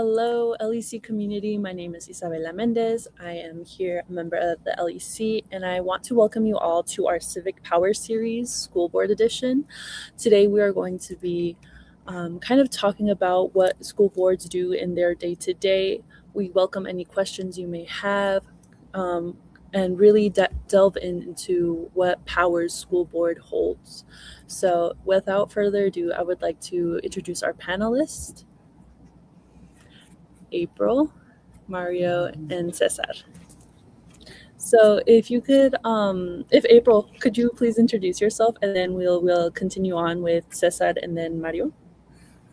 Hello, LEC community. My name is Isabela Mendez. I am here, a member of the LEC, and I want to welcome you all to our Civic Power Series, School Board Edition. Today, we are going to be kind of talking about what school boards do in their day-to-day. We welcome any questions you may have, and really delve into what powers school board holds. So without further ado, I would like to introduce our panelists. April, Mario, and Cesar. So if you could, if April, could you please introduce yourself, and then we'll continue on with Cesar and then Mario.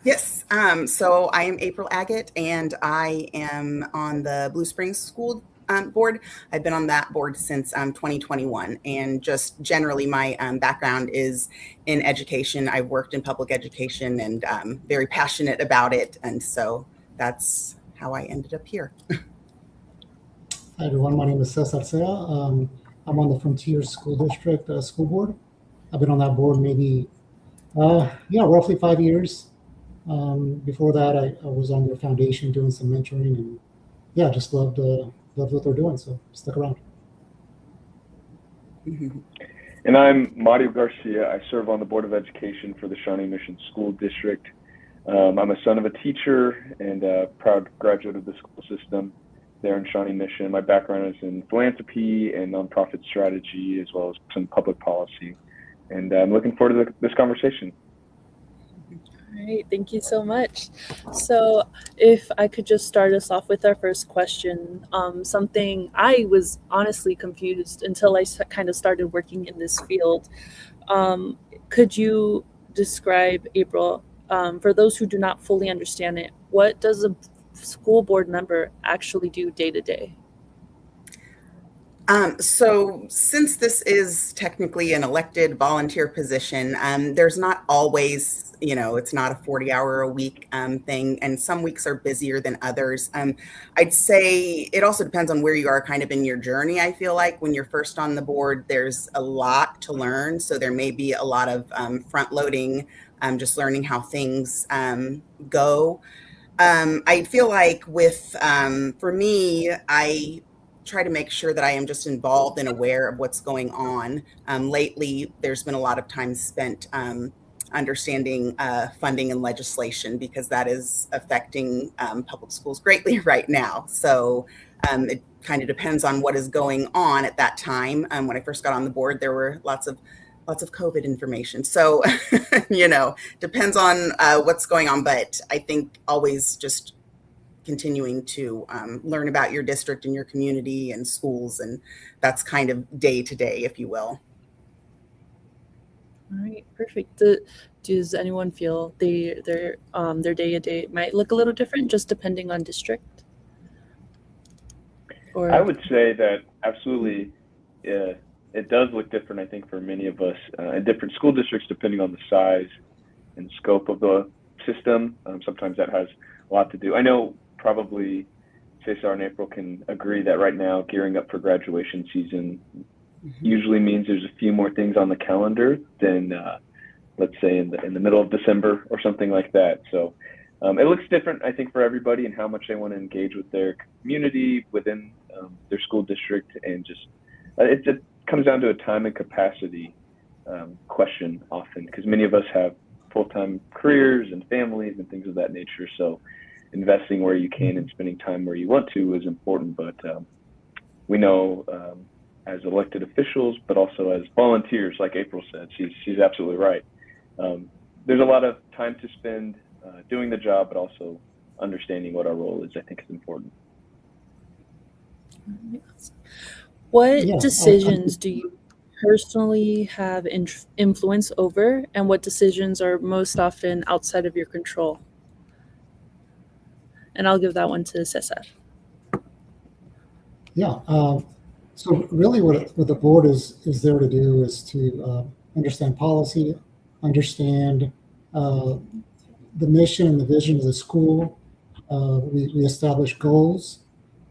Yes, so I am April Agate, and I am on the Blue Springs School Board. I've been on that board since 2021, and just generally my background is in education. I've worked in public education and very passionate about it, and so that's how I ended up here. Hi everyone, my name is Cesar Sea. I'm on the Frontier School District School Board. I've been on that board maybe, roughly 5 years. Before that, I was on their foundation doing some mentoring, and just loved what they're doing, so stick around. And I'm Mario Garcia. I serve on the Board of Education for the Shawnee Mission School District. I'm a son of a teacher and a proud graduate of the school system there in Shawnee Mission. My background is in philanthropy and nonprofit strategy, as well as some public policy. And I'm looking forward to this conversation. All right, thank you so much. So if I could just start us off with our first question, something I was honestly confused until I kind of started working in this field. Could you describe, April, for those who do not fully understand it, what does a school board member actually do day to day? So since this is technically an elected volunteer position, there's not always, it's not a 40-hour-a-week thing, and some weeks are busier than others. I'd say it also depends on where you are kind of in your journey. I feel like when you're first on the board, there's a lot to learn. So there may be a lot of front loading, just learning how things go. I feel like for me, I try to make sure that I am just involved and aware of what's going on. Lately, there's been a lot of time spent understanding funding and legislation, because that is affecting public schools greatly right now. So it kind of depends on what is going on at that time. When I first got on the board, there were lots of COVID information. So, depends on what's going on. But I think always just continuing to learn about your district and your community and schools. And that's kind of day to day, if you will. All right, perfect. Does anyone feel their day to day might look a little different just depending on district? Or I would say that absolutely. It does look different, I think, for many of us in different school districts, depending on the size and scope of the system. Sometimes that has a lot to do. I know probably Cesar and April can agree that right now, gearing up for graduation season usually means there's a few more things on the calendar than, let's say, in the middle of December or something like that. So it looks different, I think, for everybody and how much they want to engage with their community within their school district, and just it comes down to a time and capacity question often, because many of us have full-time careers and families and things of that nature. So investing where you can and spending time where you want to is important. But we know as elected officials, but also as volunteers, like April said, she's absolutely right. There's a lot of time to spend doing the job, but also understanding what our role is, I think, is important. What decisions do you personally have influence over, and what decisions are most often outside of your control? And I'll give that one to Cesar. So really what the board is there to do is to understand policy, understand the mission and the vision of the school. We establish goals,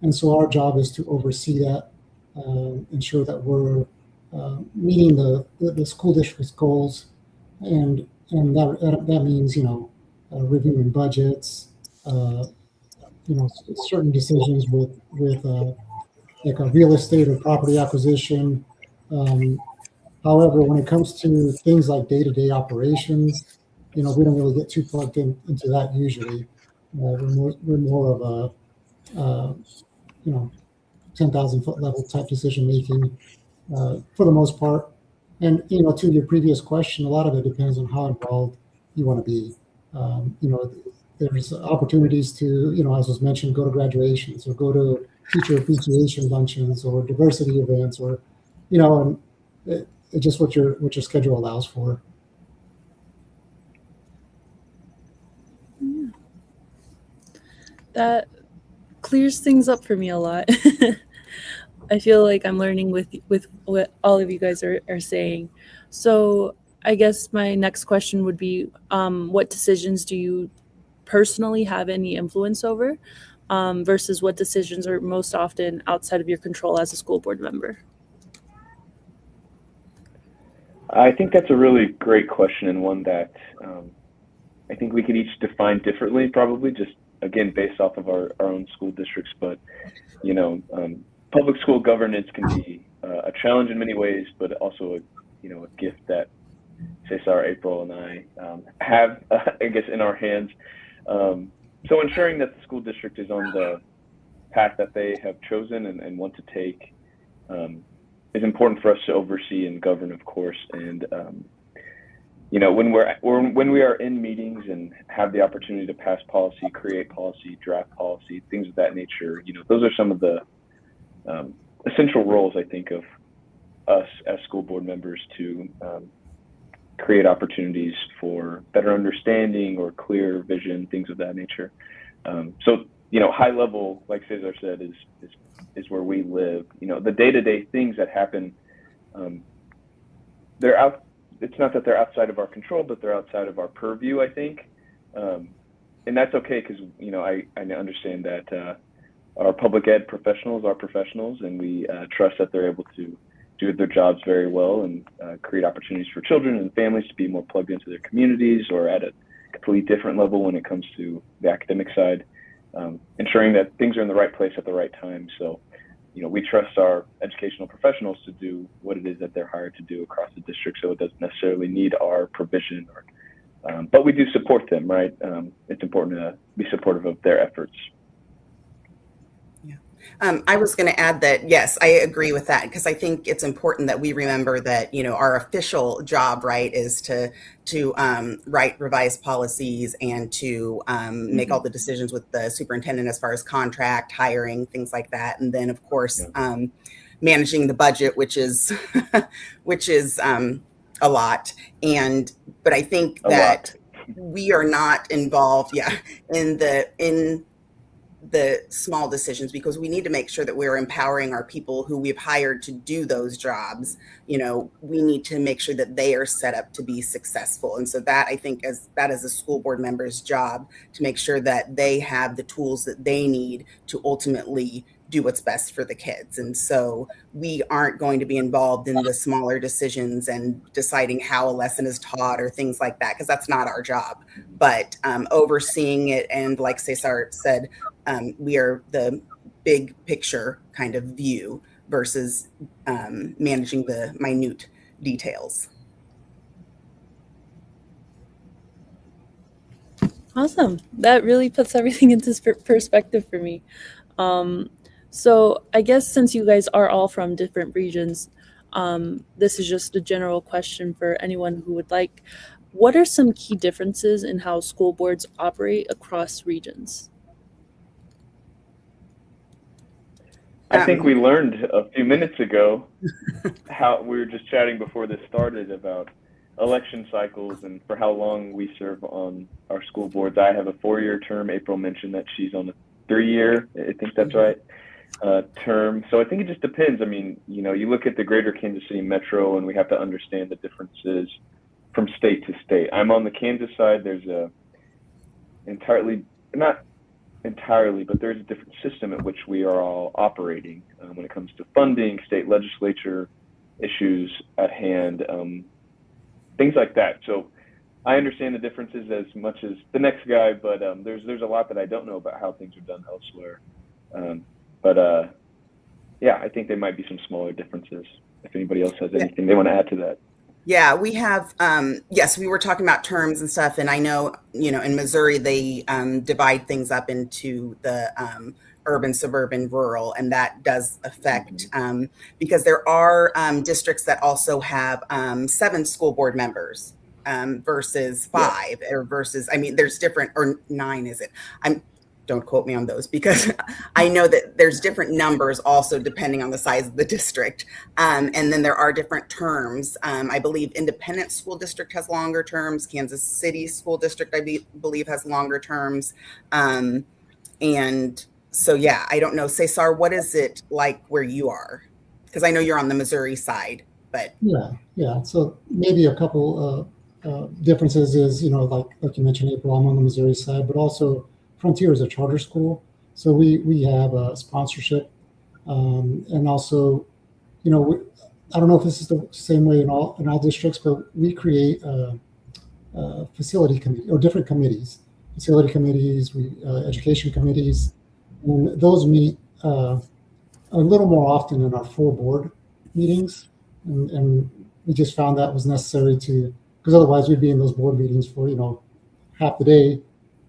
and so our job is to oversee that, ensure that we're meeting the school district's goals, and that means reviewing budgets, certain decisions with like a real estate or property acquisition. Um, However, when it comes to things like day-to-day operations, we don't really get too plugged into that usually. We're more of a, 10,000 foot level type decision making for the most part. And, to your previous question, a lot of it depends on how involved you want to be. Um, you know, there's opportunities to, as was mentioned, go to graduations or go to teacher appreciation luncheons or diversity events or, and it's just what your schedule allows for. That clears things up for me a lot. I feel like I'm learning with what all of you guys are saying. So I guess my next question would be, what decisions do you personally have any influence over, versus what decisions are most often outside of your control as a school board member? I think that's a really great question, and one that I think we could each define differently, probably just again based off of our own school districts. But public school governance can be a challenge in many ways, but also a gift that Cesar, April, and I have, I guess, in our hands. So ensuring that the school district is on the path that they have chosen and want to take is important for us to oversee and govern, of course. And when we are in meetings and have the opportunity to pass policy, create policy, draft policy, things of that nature, those are some of the essential roles, I think, of us as school board members to create opportunities for better understanding or clear vision, things of that nature. So high level, like Cesar said, is where we live. The day-to-day things that happen, they're out. It's not that they're outside of our control, but they're outside of our purview, I think. And that's okay, because I understand that our public ed professionals are professionals, and we trust that they're able to do their jobs very well and create opportunities for children and families to be more plugged into their communities or at a completely different level when it comes to the academic side, ensuring that things are in the right place at the right time. So, we trust our educational professionals to do what it is that they're hired to do across the district, so it doesn't necessarily need our provision, but we do support them, right? It's important to be supportive of their efforts. I was going to add that, yes, I agree with that, because I think it's important that we remember that, our official job, right, is to write revised policies and to make all the decisions with the superintendent as far as contract, hiring, things like that. And then, of course, managing the budget, which is a lot. But I think that we are not involved, in the small decisions, because we need to make sure that we're empowering our people who we've hired to do those jobs. We need to make sure that they are set up to be successful. And so that, I think, that is a school board member's job, to make sure that they have the tools that they need to ultimately do what's best for the kids. And so we aren't going to be involved in the smaller decisions and deciding how a lesson is taught or things like that, because that's not our job. But overseeing it, and like Cesar said, we are the big picture kind of view versus managing the minute details. Awesome. That really puts everything into perspective for me. So I guess since you guys are all from different regions, this is just a general question for anyone who would like. What are some key differences in how school boards operate across regions? I think we learned a few minutes ago how we were just chatting before this started about election cycles and for how long we serve on our school boards. I have a 4-year term. April mentioned that she's on a 3-year, I think that's right, term. So I think it just depends. I mean, you look at the greater Kansas City metro, and we have to understand the differences from state to state. I'm on the Kansas side. There's not entirely, but there's a different system at which we are all operating when it comes to funding, state legislature issues at hand, things like that. So I understand the differences as much as the next guy, but there's a lot that I don't know about how things are done elsewhere. But yeah, I think there might be some smaller differences. If anybody else has anything they want to add to that. Yeah, we have, yes, we were talking about terms and stuff. And I know, in Missouri, they divide things up into the urban, suburban, rural, and that does affect, because there are districts that also have 7 school board members versus 5, or versus, I mean, there's different, or 9, is it? Don't quote me on those, because I know that there's different numbers also depending on the size of the district. And then there are different terms. I believe Independent School District has longer terms. Kansas City School District, I believe, has longer terms. And so, yeah, I don't know. Cesar, what is it like where you are? Because I know you're on the Missouri side, but. Yeah. So maybe a couple differences is, like you mentioned, April, I'm on the Missouri side, but also Frontier is a charter school, so we have a sponsorship, and also, I don't know if this is the same way in all districts, but we create a facility committee or different committees, facility committees, education committees, and those meet a little more often in our full board meetings, and we just found that was necessary because otherwise we'd be in those board meetings for half the day.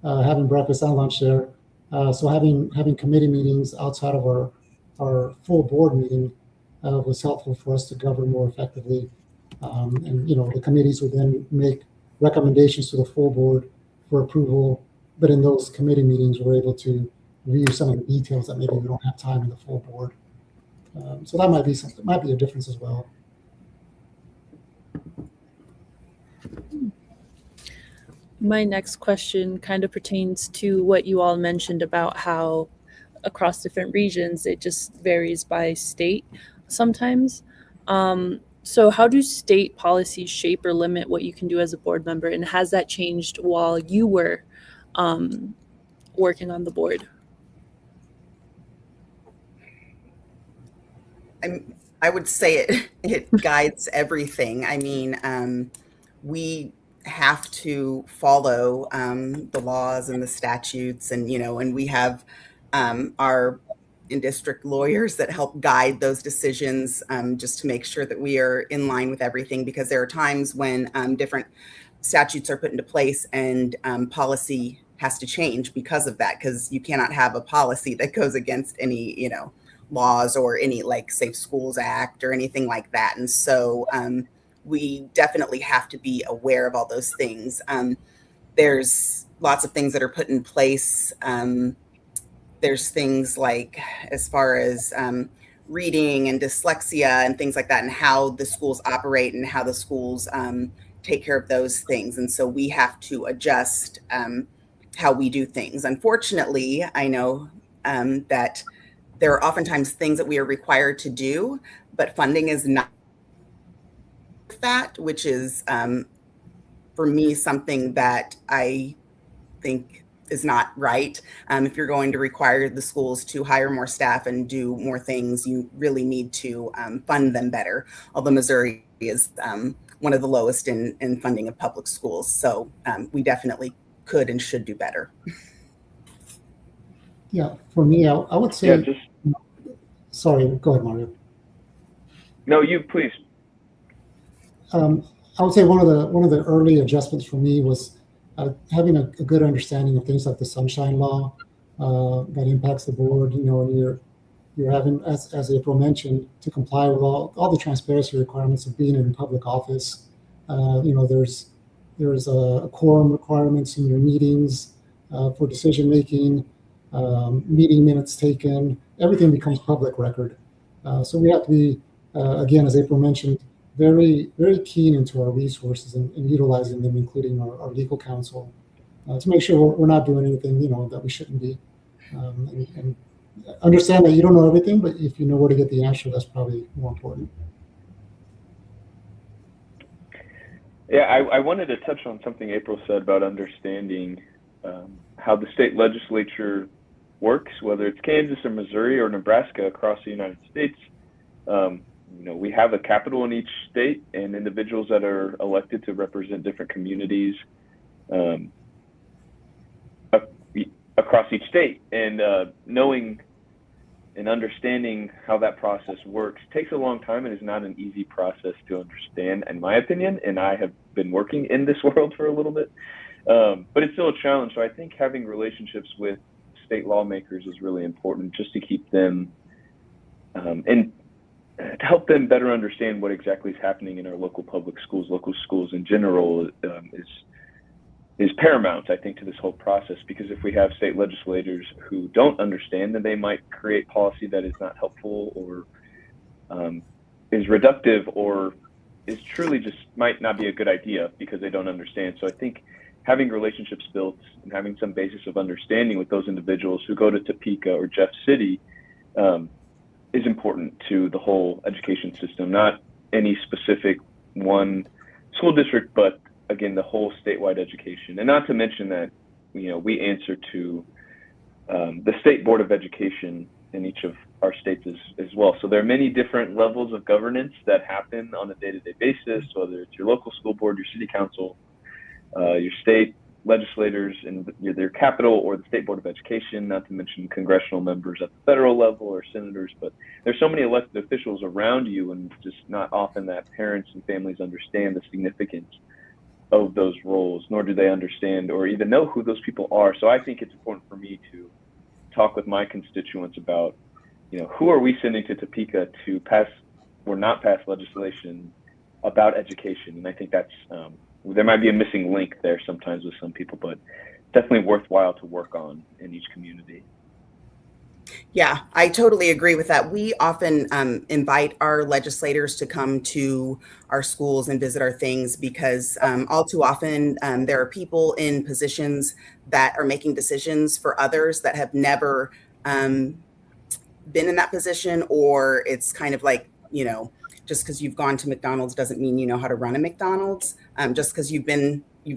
Having breakfast and lunch there. So having committee meetings outside of our full board meeting was helpful for us to govern more effectively. And the committees would then make recommendations to the full board for approval. But in those committee meetings, we're able to review some of the details that maybe we don't have time in the full board. So that might be a difference as well. My next question kind of pertains to what you all mentioned about how across different regions it just varies by state sometimes. So how do state policies shape or limit what you can do as a board member, and has that changed while you were working on the board? I would say it guides everything. I mean, we have to follow the laws and the statutes, and and we have our in-district lawyers that help guide those decisions, just to make sure that we are in line with everything, because there are times when different statutes are put into place and policy has to change because of that, because you cannot have a policy that goes against any laws or any like Safe Schools Act or anything like that. And so we definitely have to be aware of all those things. There's lots of things that are put in place. There's things like, as far as reading and dyslexia and things like that, and how the schools operate and how the schools take care of those things. And so we have to adjust how we do things. Unfortunately, I know that there are oftentimes things that we are required to do, but funding is not that, which is for me something that I think is not right. If you're going to require the schools to hire more staff and do more things, you really need to fund them better. Although Missouri is one of the lowest in funding of public schools, so we definitely could and should do better. Yeah, for me, I would say. Yeah, sorry, go ahead, Mario. No, you please. I would say one of the early adjustments for me was having a good understanding of things like the Sunshine Law that impacts the board. And you're having, as April mentioned, to comply with all the transparency requirements of being in public office. There's a quorum requirements in your meetings for decision making, meeting minutes taken. Everything becomes public record. So we have to be, again, as April mentioned, very, very keen into our resources and utilizing them, including our legal counsel, to make sure we're not doing anything, that we shouldn't be. And understand that you don't know everything, but if you know where to get the answer, that's probably more important. Yeah, I wanted to touch on something April said about understanding how the state legislature works, whether it's Kansas or Missouri or Nebraska across the United States. we have a capital in each state and individuals that are elected to represent different communities across each state. And knowing and understanding how that process works takes a long time and is not an easy process to understand, in my opinion. And I have been working in this world for a little bit, but it's still a challenge. So I think having relationships with state lawmakers is really important, just to keep them and to help them better understand what exactly is happening in our local public schools. Local schools in general is paramount, I think, to this whole process, because if we have state legislators who don't understand, then they might create policy that is not helpful, or is reductive, or is truly just might not be a good idea because they don't understand. So I think having relationships built and having some basis of understanding with those individuals who go to Topeka or Jeff City is important to the whole education system, not any specific one school district, but again, the whole statewide education. And not to mention that, we answer to the State Board of Education in each of our states as well. So there are many different levels of governance that happen on a day-to-day basis, whether it's your local school board, your city council, your state legislators in their capital, or the State Board of Education, not to mention congressional members at the federal level or senators. But there's so many elected officials around you, and it's just not often that parents and families understand the significance of those roles, nor do they understand or even know who those people are. So I think it's important for me to talk with my constituents about, who are we sending to Topeka to pass or not pass legislation about education. And I think that's there might be a missing link there sometimes with some people, but definitely worthwhile to work on in each community. Yeah, I totally agree with that. We often invite our legislators to come to our schools and visit our things, because all too often there are people in positions that are making decisions for others that have never been in that position, or it's kind of like, just because you've gone to McDonald's doesn't mean you know how to run a McDonald's. Just because you've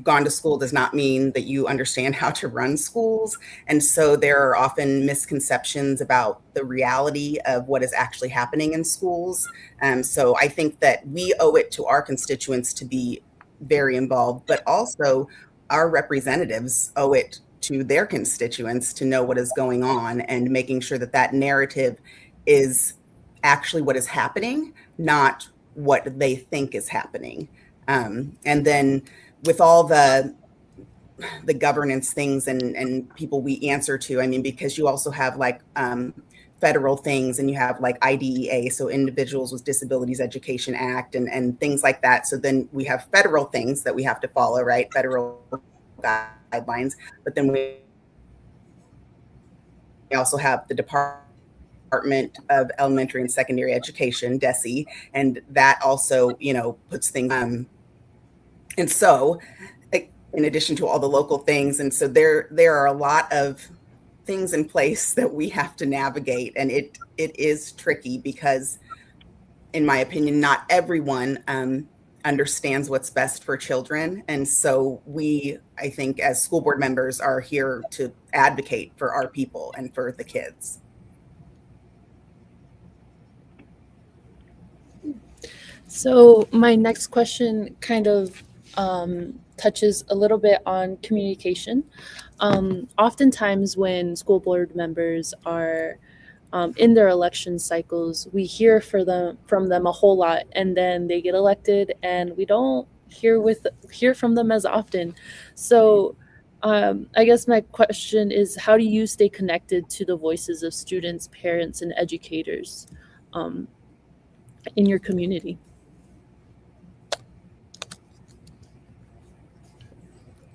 gone to school does not mean that you understand how to run schools. And so there are often misconceptions about the reality of what is actually happening in schools. So I think that we owe it to our constituents to be very involved, but also our representatives owe it to their constituents to know what is going on, and making sure that that narrative is actually what is happening, not what they think is happening. And then with all the governance things and people we answer to, I mean, because you also have like federal things, and you have like IDEA, so Individuals with Disabilities Education Act, and things like that. So then we have federal things that we have to follow, right? Federal guidelines. But then we also have the Department of Elementary and Secondary Education, DESE, and that also, puts things. And so, in addition to all the local things, and so there are a lot of things in place that we have to navigate, and it is tricky because, in my opinion, not everyone understands what's best for children, and so we, I think, as school board members, are here to advocate for our people and for the kids. So my next question kind of touches a little bit on communication. Oftentimes when school board members are in their election cycles, we hear from them a whole lot, and then they get elected and we don't hear from them as often. So I guess my question is, how do you stay connected to the voices of students, parents, and educators in your community?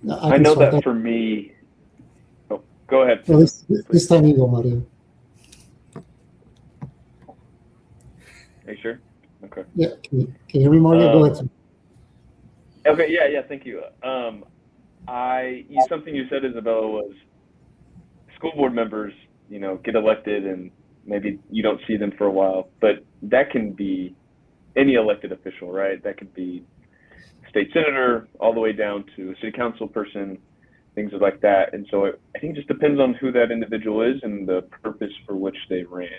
I know that for me. Oh, go ahead. Well, this time you go, Mario. Are you sure? Okay. Yeah, can you hear me, Mario? Go ahead. Okay, yeah, thank you. Something you said, Isabella, was school board members, get elected and maybe you don't see them for a while, but that can be any elected official, right? That could be state senator all the way down to a city council person, things like that. And so I think it just depends on who that individual is and the purpose for which they ran.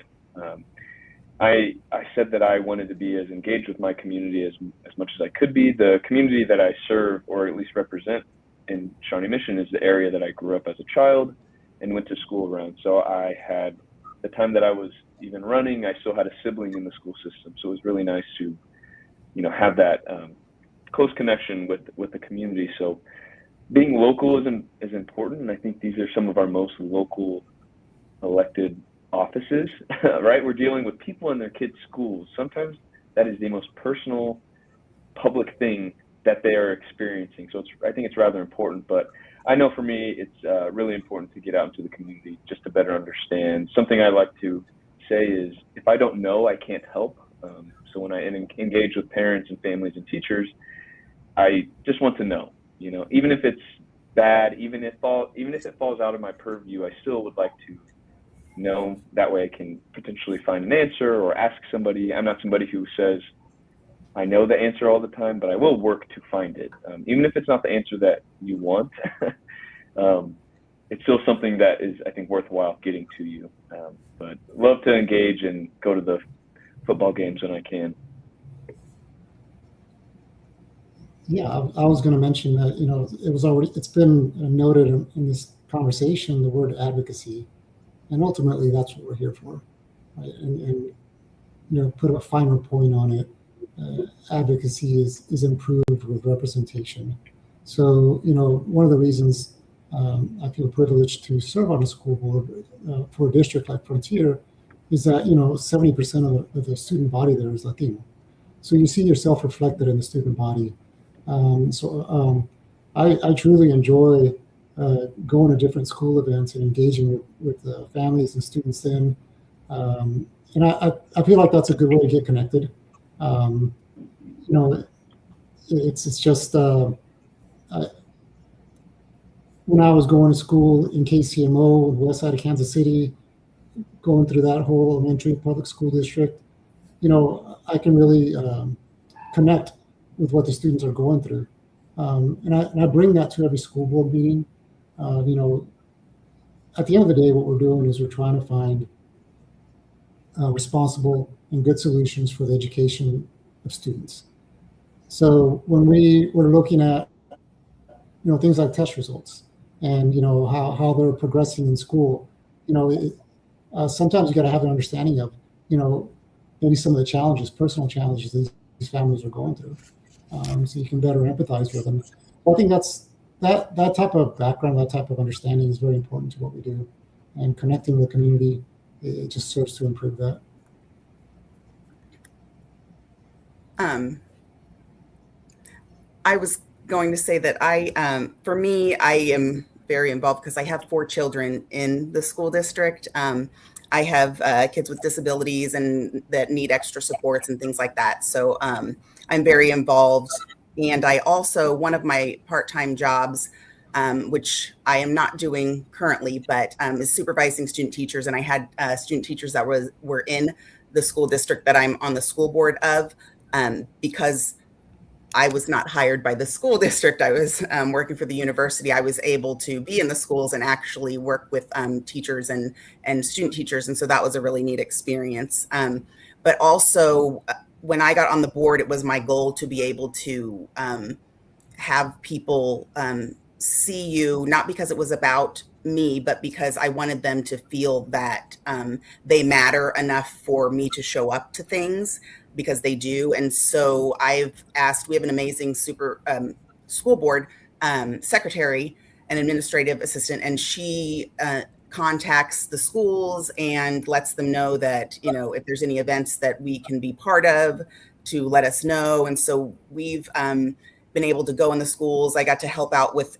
I said that I wanted to be as engaged with my community as much as I could be. The community that I serve, or at least represent in Shawnee Mission, is the area that I grew up as a child and went to school around. So I had the time that I was even running, I still had a sibling in the school system. So it was really nice to, have that close connection with the community. So being local is important, and I think these are some of our most local elected offices, right? We're dealing with people in their kids' schools. Sometimes that is the most personal public thing that they are experiencing. So I think it's rather important, but I know for me, it's really important to get out into the community just to better understand. Something I like to say is, if I don't know, I can't help. So when I engage with parents and families and teachers, I just want to know, even if it's bad, even if it falls out of my purview, I still would like to know. That way I can potentially find an answer or ask somebody. I'm not somebody who says I know the answer all the time, but I will work to find it. Even if it's not the answer that you want, it's still something that is, I think, worthwhile getting to you. But love to engage and go to the football games when I can. Yeah, I was going to mention that, it's been noted in this conversation, the word advocacy, and ultimately that's what we're here for, right? And put a finer point on it. Advocacy is improved with representation. So, one of the reasons I feel privileged to serve on a school board for a district like Frontier is that, 70% of the student body there is Latino. So you see yourself reflected in the student body. I truly enjoy going to different school events and engaging with families and students then. And I feel like that's a good way to get connected. It's just when I was going to school in KCMO, west side of Kansas City, going through that whole elementary public school district, I can really connect with what the students are going through. And I bring that to every school board meeting. At the end of the day, what we're doing is we're trying to find responsible and good solutions for the education of students. So when we were looking at, things like test results and, how they're progressing in school, sometimes you got to have an understanding of, maybe some of the challenges, personal challenges these families are going through. So you can better empathize with them. Well, I think that type of background, that type of understanding is very important to what we do, and connecting with the community, it just serves to improve that. I was going to say that for me, I am very involved because I have 4 children in the school district. I have kids with disabilities and that need extra supports and things like that. So I'm very involved. And I also, one of my part-time jobs, which I am not doing currently, but is supervising student teachers. And I had student teachers that were in the school district that I'm on the school board of, because I was not hired by the school district. I was working for the university. I was able to be in the schools and actually work with teachers and student teachers. And so that was a really neat experience. But also, when I got on the board, it was my goal to be able to have people see you, not because it was about me, but because I wanted them to feel that they matter enough for me to show up to things, because they do. And so I've asked, we have an amazing school board secretary and administrative assistant, and she contacts the schools and lets them know that, if there's any events that we can be part of, to let us know. And so we've been able to go in the schools. I got to help out with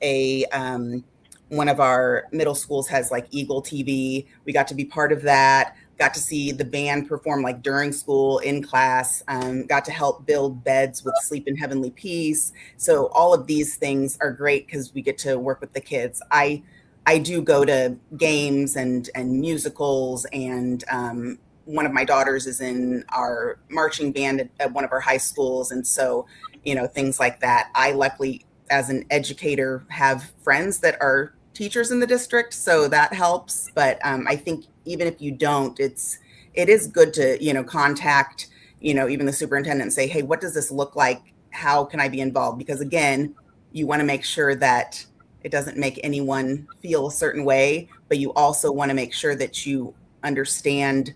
one of our middle schools has like Eagle TV. We got to be part of that. Got to see the band perform like during school, in class, got to help build beds with Sleep in Heavenly Peace. So all of these things are great because we get to work with the kids. I do go to games and musicals, and one of my daughters is in our marching band at one of our high schools. And so, things like that. I luckily, as an educator, have friends that are teachers in the district, so that helps. But I think even if you don't, it's it is good to, contact, even the superintendent and say, hey, what does this look like? How can I be involved? Because again, you want to make sure that it doesn't make anyone feel a certain way, but you also want to make sure that you understand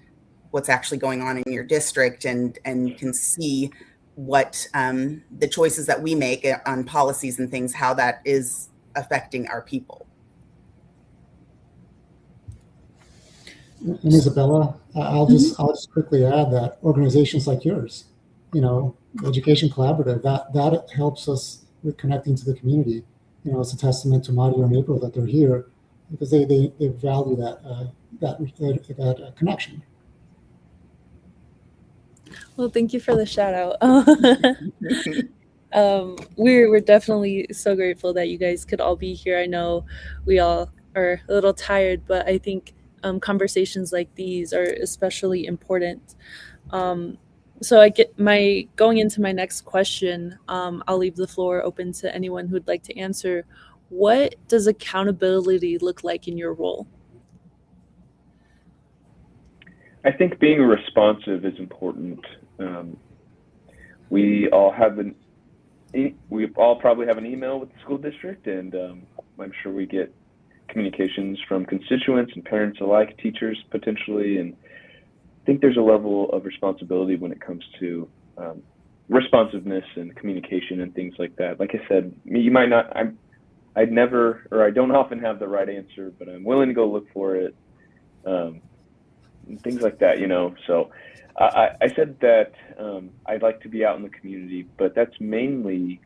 what's actually going on in your district and can see what the choices that we make on policies and things, how that is affecting our people. And Isabella, I'll just quickly add that organizations like yours, Education Collaborative, that helps us with connecting to the community. It's a testament to Mario and April that they're here because they value that connection. Well, thank you for the shout out. We're definitely so grateful that you guys could all be here. I know we all are a little tired, but I think conversations like these are especially important. So going into my next question, I'll leave the floor open to anyone who'd like to answer. What does accountability look like in your role? I think being responsive is important. We all probably have an email with the school district, and I'm sure we get communications from constituents and parents alike, teachers potentially, and I think there's a level of responsibility when it comes to responsiveness and communication and things like that. Like I said, you might not, I don't often have the right answer, but I'm willing to go look for it. Things like that, So I said that I'd like to be out in the community, but that's mainly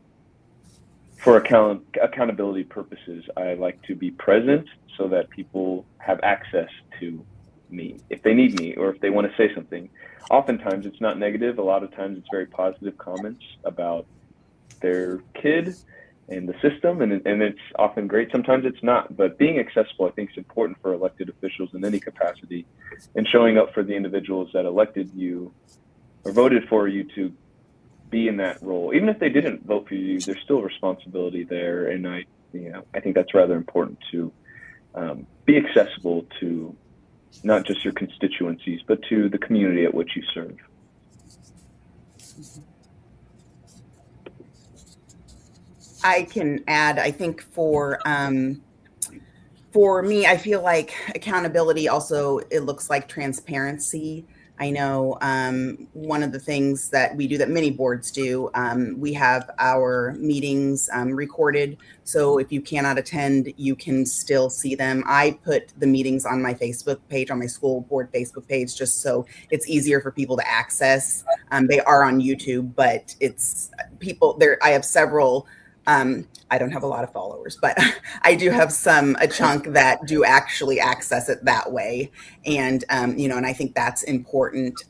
for accountability purposes. I like to be present so that people have access to me if they need me or if they want to say something. Oftentimes it's not negative. A lot of times it's very positive comments about their kid and the system, and it's often great. Sometimes it's not, but being accessible, I think, is important for elected officials in any capacity, and showing up for the individuals that elected you or voted for you to be in that role. Even if they didn't vote for you, there's still responsibility there, and I think that's rather important to be accessible to not just your constituencies, but to the community at which you serve. I can add, I think for me, I feel like accountability also, it looks like transparency. I know one of the things that we do that many boards do, we have our meetings recorded. So if you cannot attend, you can still see them. I put the meetings on my Facebook page, on my school board Facebook page, just so it's easier for people to access. They are on YouTube, but it's people there. I have several. I don't have a lot of followers, but I do have a chunk that do actually access it that way. And, and I think that's important.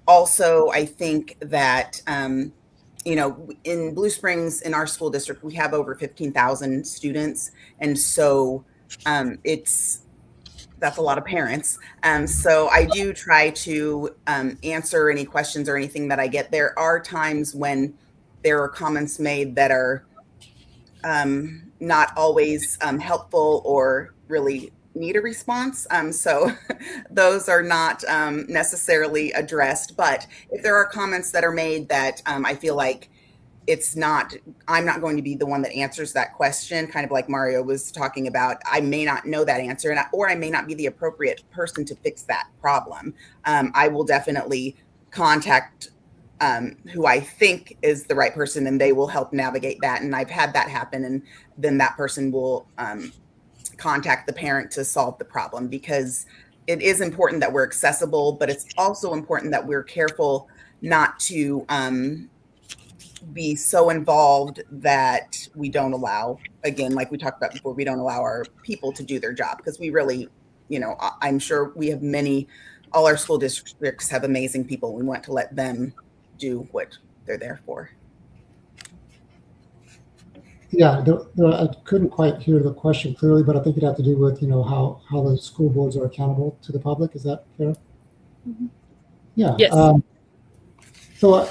Also, I think that, in Blue Springs, in our school district, we have over 15,000 students. And so that's a lot of parents. So I do try to answer any questions or anything that I get. There are times when there are comments made that are not always helpful or really need a response. So those are not necessarily addressed. But if there are comments that are made that I feel like I'm not going to be the one that answers that question, kind of like Mario was talking about, I may not know that answer, or I may not be the appropriate person to fix that problem. I will definitely contact who I think is the right person, and they will help navigate that. And I've had that happen, and then that person will contact the parent to solve the problem, because it is important that we're accessible, but it's also important that we're careful not to be so involved that we don't allow, again, like we talked about before, we don't allow our people to do their job, because we really, I'm sure we have all our school districts have amazing people. We want to let them do what they're there for. Yeah, I couldn't quite hear the question clearly, but I think it had to do with, how the school boards are accountable to the public. Is that fair? Mm-hmm. Yeah. Yes. So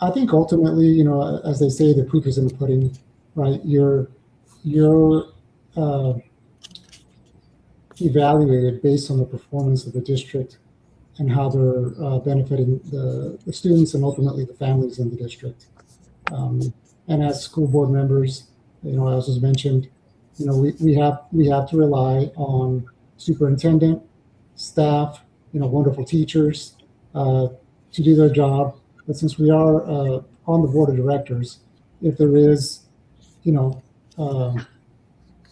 I think ultimately, as they say, the proof is in the pudding, right? You're evaluated based on the performance of the district and how they're benefiting the students and ultimately the families in the district. And as school board members, as was mentioned, we have to rely on superintendent, staff, wonderful teachers to do their job. But since we are on the board of directors, if there is,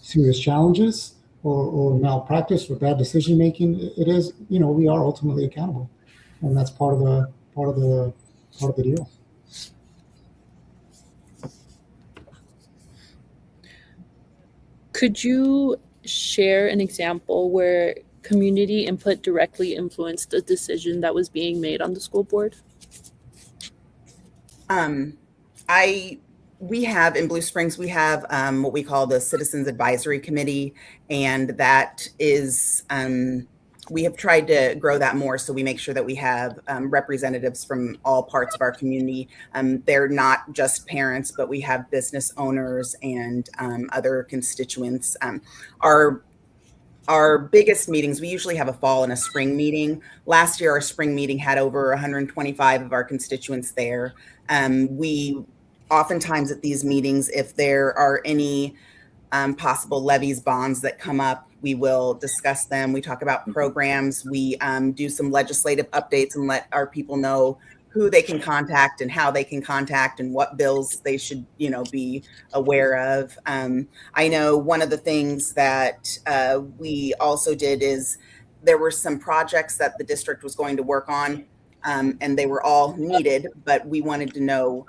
serious challenges or malpractice or bad decision making, it is, we are ultimately accountable, and that's part of the deal. Could you share an example where community input directly influenced a decision that was being made on the school board? We have in Blue Springs, we have what we call the Citizens Advisory Committee, and that is, we have tried to grow that more, so we make sure that we have representatives from all parts of our community. They're not just parents, but we have business owners and other constituents. Our biggest meetings, we usually have a fall and a spring meeting. Last year, our spring meeting had over 125 of our constituents there. We oftentimes at these meetings, if there are any possible levies, bonds that come up, we will discuss them. We talk about programs. We do some legislative updates and let our people know who they can contact and how they can contact and what bills they should, be aware of. I know one of the things that we also did is there were some projects that the district was going to work on, and they were all needed, but we wanted to know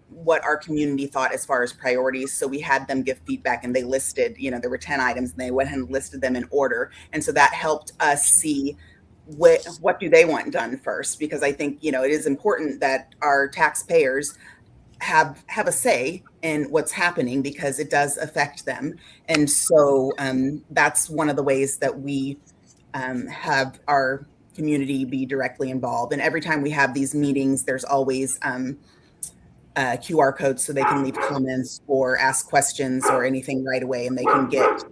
what our community thought as far as priorities. So we had them give feedback, and they listed, there were 10 items, and they went ahead and listed them in order. And so that helped us see what do they want done first, because I think, it is important that our taxpayers have a say in what's happening, because it does affect them. And so that's one of the ways that we have our community be directly involved. And every time we have these meetings, there's always QR codes so they can leave comments or ask questions or anything right away, and they can get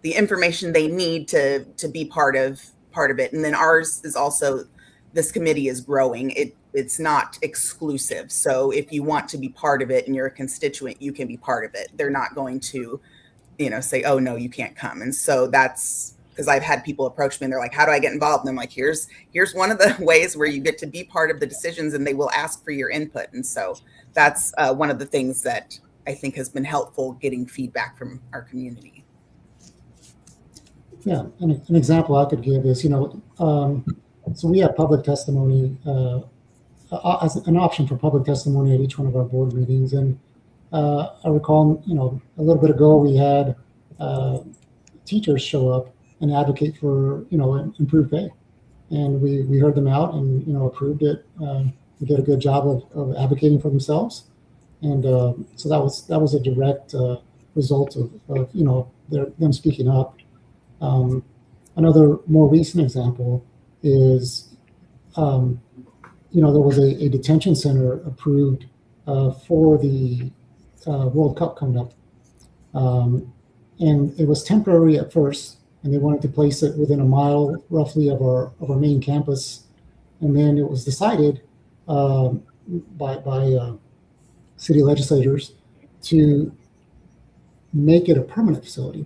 the information they need to be part of it. And then ours is also, this committee is growing. It's not exclusive. So if you want to be part of it and you're a constituent, you can be part of it. They're not going to, say, oh no, you can't come. And so that's because I've had people approach me and they're like, how do I get involved? And I'm like, here's one of the ways where you get to be part of the decisions, and they will ask for your input. And so that's one of the things that I think has been helpful, getting feedback from our community. Yeah, an example I could give is, so we have public testimony as an option for public testimony at each one of our board meetings. And I recall, a little bit ago, we had teachers show up and advocate for, improved pay. And we heard them out and, approved it. We did a good job of advocating for themselves. And so that was a direct result of them speaking up. Another more recent example is, there was a detention center approved for the World Cup coming up. And it was temporary at first, and they wanted to place it within a mile roughly of our main campus. And then it was decided by city legislators to make it a permanent facility.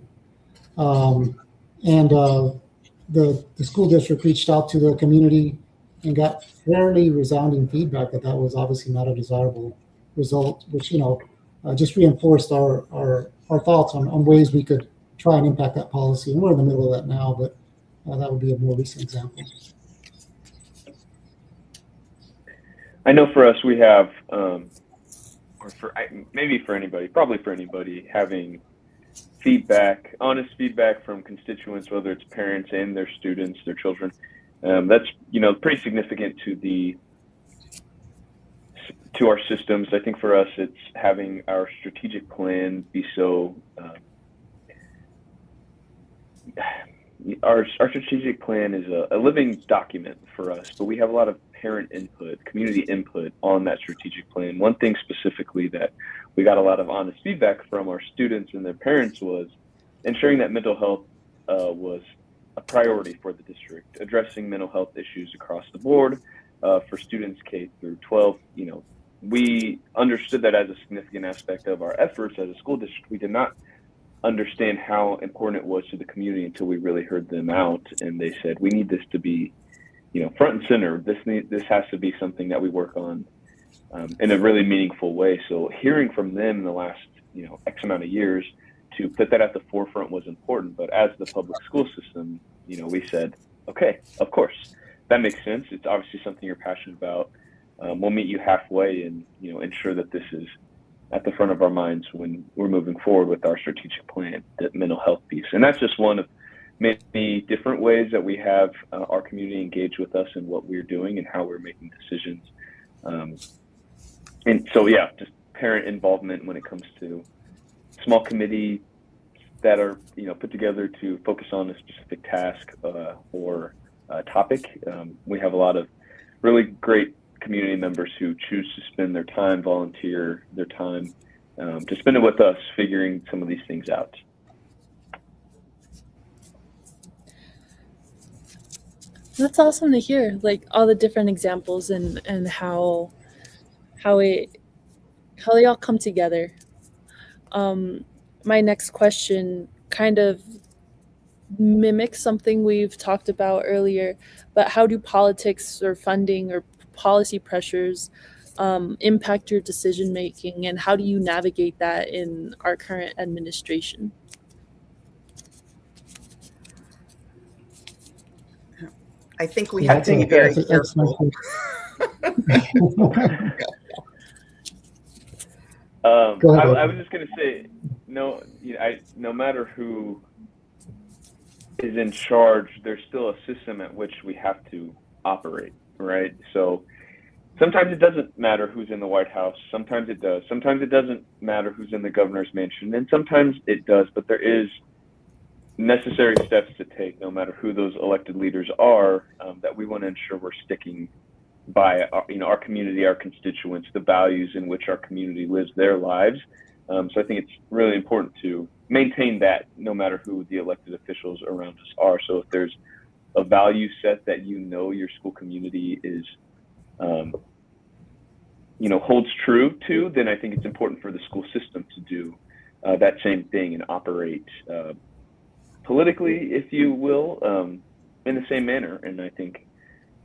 And the school district reached out to the community and got fairly resounding feedback that was obviously not a desirable result, which just reinforced our thoughts on ways we could try and impact that policy. And we're in the middle of that now, but that would be a more recent example. I know for us, we have, maybe for anybody, probably for anybody, having feedback, honest feedback from constituents, whether it's parents and their students, their children, that's pretty significant to our systems. I think for us, it's having our strategic plan be so. Our strategic plan is a living document for us, but we have a lot of parent input, community input on that strategic plan. One thing specifically that we got a lot of honest feedback from our students and their parents was ensuring that mental health was a priority for the district, addressing mental health issues across the board for students K through 12. We understood that as a significant aspect of our efforts as a school district. We did not understand how important it was to the community until we really heard them out, and they said, we need this to be, front and center. This has to be something that we work on in a really meaningful way. So hearing from them in the last, X amount of years to put that at the forefront was important. But as the public school system, we said, okay, of course, that makes sense. It's obviously something you're passionate about. We'll meet you halfway and, ensure that this is at the front of our minds when we're moving forward with our strategic plan, that mental health piece. And that's just one of many different ways that we have our community engage with us in what we're doing and how we're making decisions. And so, yeah, just parent involvement when it comes to small committee that are, put together to focus on a specific task or topic. We have a lot of really great community members who choose to spend their time, volunteer their time to spend it with us, figuring some of these things out. That's awesome to hear, like all the different examples and how they all come together. My next question kind of mimics something we've talked about earlier, but how do politics or funding or policy pressures impact your decision making, and how do you navigate that in our current administration? I think we have to be very careful. Go ahead. I was just going to say, no matter who is in charge, there's still a system at which we have to operate, right? So sometimes it doesn't matter who's in the White House. Sometimes it does. Sometimes it doesn't matter who's in the governor's mansion. And sometimes it does, but there is necessary steps to take, no matter who those elected leaders are, that we want to ensure we're sticking by our community, our constituents, the values in which our community lives their lives. So I think it's really important to maintain that no matter who the elected officials around us are. So if there's a value set that your school community is holds true to, then I think it's important for the school system to do that same thing and operate politically, if you will, in the same manner. And I think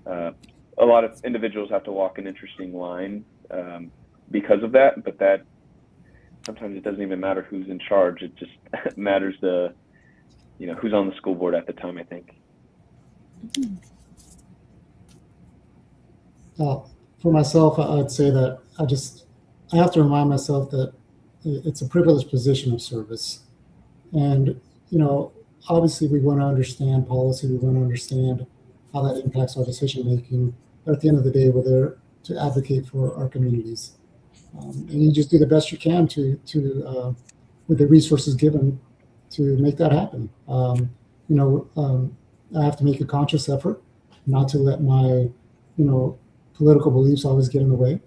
a lot of individuals have to walk an interesting line because of that, but that sometimes it doesn't even matter who's in charge. It just matters who's on the school board at the time, I think. For myself, I'd say that I have to remind myself that it's a privileged position of service. And, obviously we want to understand policy, we want to understand how that impacts our decision making. But at the end of the day, we're there to advocate for our communities. And you just do the best you can to with the resources given to make that happen. I have to make a conscious effort not to let my, political beliefs always get in the way.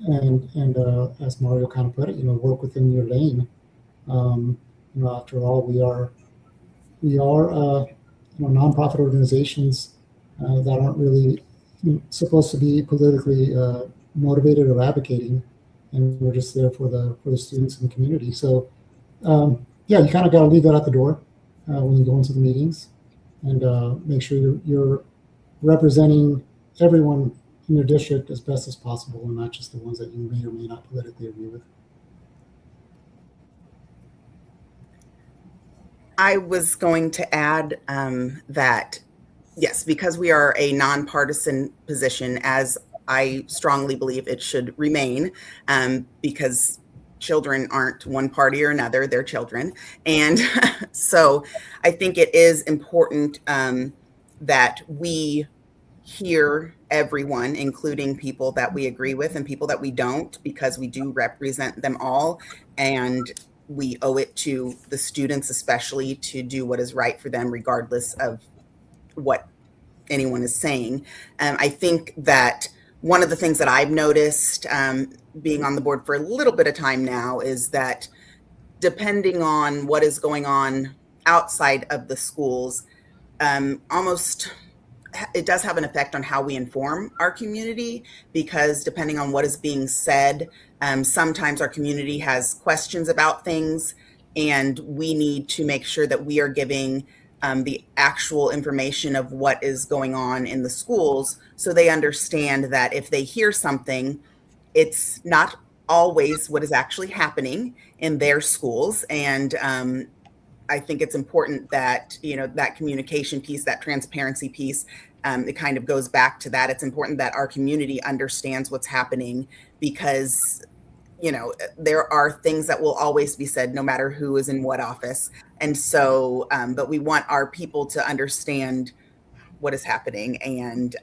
And as Mario kind of put it, work within your lane. After all, we are nonprofit organizations that aren't really supposed to be politically motivated or advocating, and we're just there for the students in the community. So you kind of got to leave that at the door when you go into the meetings, and make sure you're representing everyone in your district as best as possible, and not just the ones that you may or may not politically agree with. I was going to add that, yes, because we are a nonpartisan position, as I strongly believe it should remain, because children aren't one party or another, they're children. And so I think it is important that we hear everyone, including people that we agree with and people that we don't, because we do represent them all. And we owe it to the students, especially, to do what is right for them, regardless of what anyone is saying. I think that one of the things that I've noticed being on the board for a little bit of time now is that depending on what is going on outside of the schools, almost it does have an effect on how we inform our community, because depending on what is being said, sometimes our community has questions about things, and we need to make sure that we are giving the actual information of what is going on in the schools, so they understand that if they hear something, it's not always what is actually happening in their schools. And I think it's important that, that communication piece, that transparency piece, it kind of goes back to that. It's important that our community understands what's happening, because, there are things that will always be said no matter who is in what office. And so, but we want our people to understand what is happening, and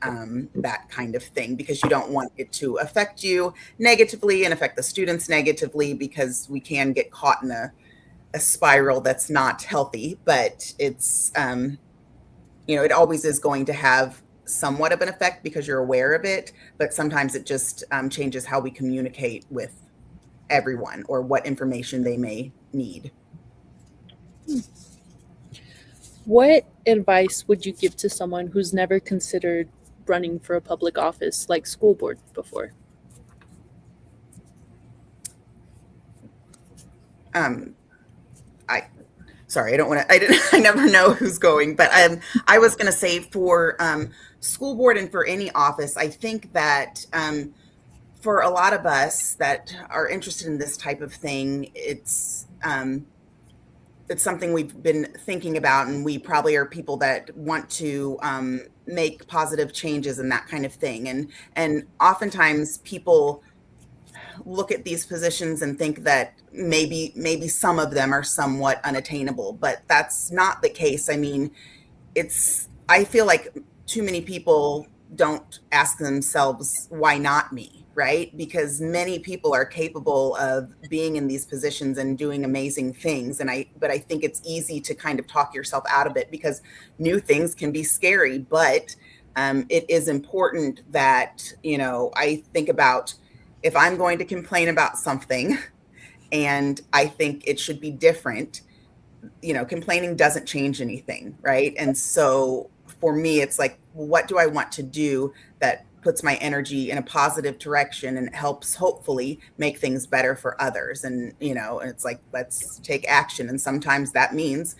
that kind of thing, because you don't want it to affect you negatively and affect the students negatively, because we can get caught in a spiral that's not healthy. But it's it always is going to have somewhat of an effect because you're aware of it, but sometimes it just changes how we communicate with everyone, or what information they may need. What advice would you give to someone who's never considered running for a public office like school board before? Sorry, I don't want to, I never know who's going, but I was going to say, for school board and for any office, I think that for a lot of us that are interested in this type of thing, it's something we've been thinking about, and we probably are people that want to make positive changes and that kind of thing. And oftentimes people look at these positions and think that maybe some of them are somewhat unattainable, but that's not the case. I mean, I feel like too many people don't ask themselves, why not me, right? Because many people are capable of being in these positions and doing amazing things. But I think it's easy to kind of talk yourself out of it, because new things can be scary. But it is important that, I think about, if I'm going to complain about something and I think it should be different, complaining doesn't change anything, right? And so for me, it's like, what do I want to do that puts my energy in a positive direction and helps hopefully make things better for others? And, it's like, let's take action. And sometimes that means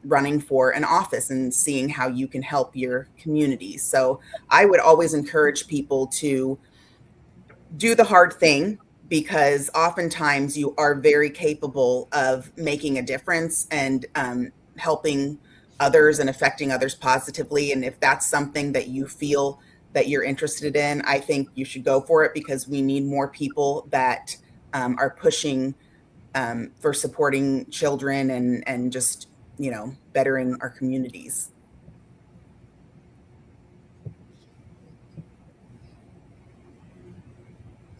running for an office and seeing how you can help your community. So I would always encourage people to do the hard thing, because oftentimes you are very capable of making a difference and helping others and affecting others positively. And if that's something that you feel that you're interested in, I think you should go for it, because we need more people that are pushing for supporting children and just, bettering our communities.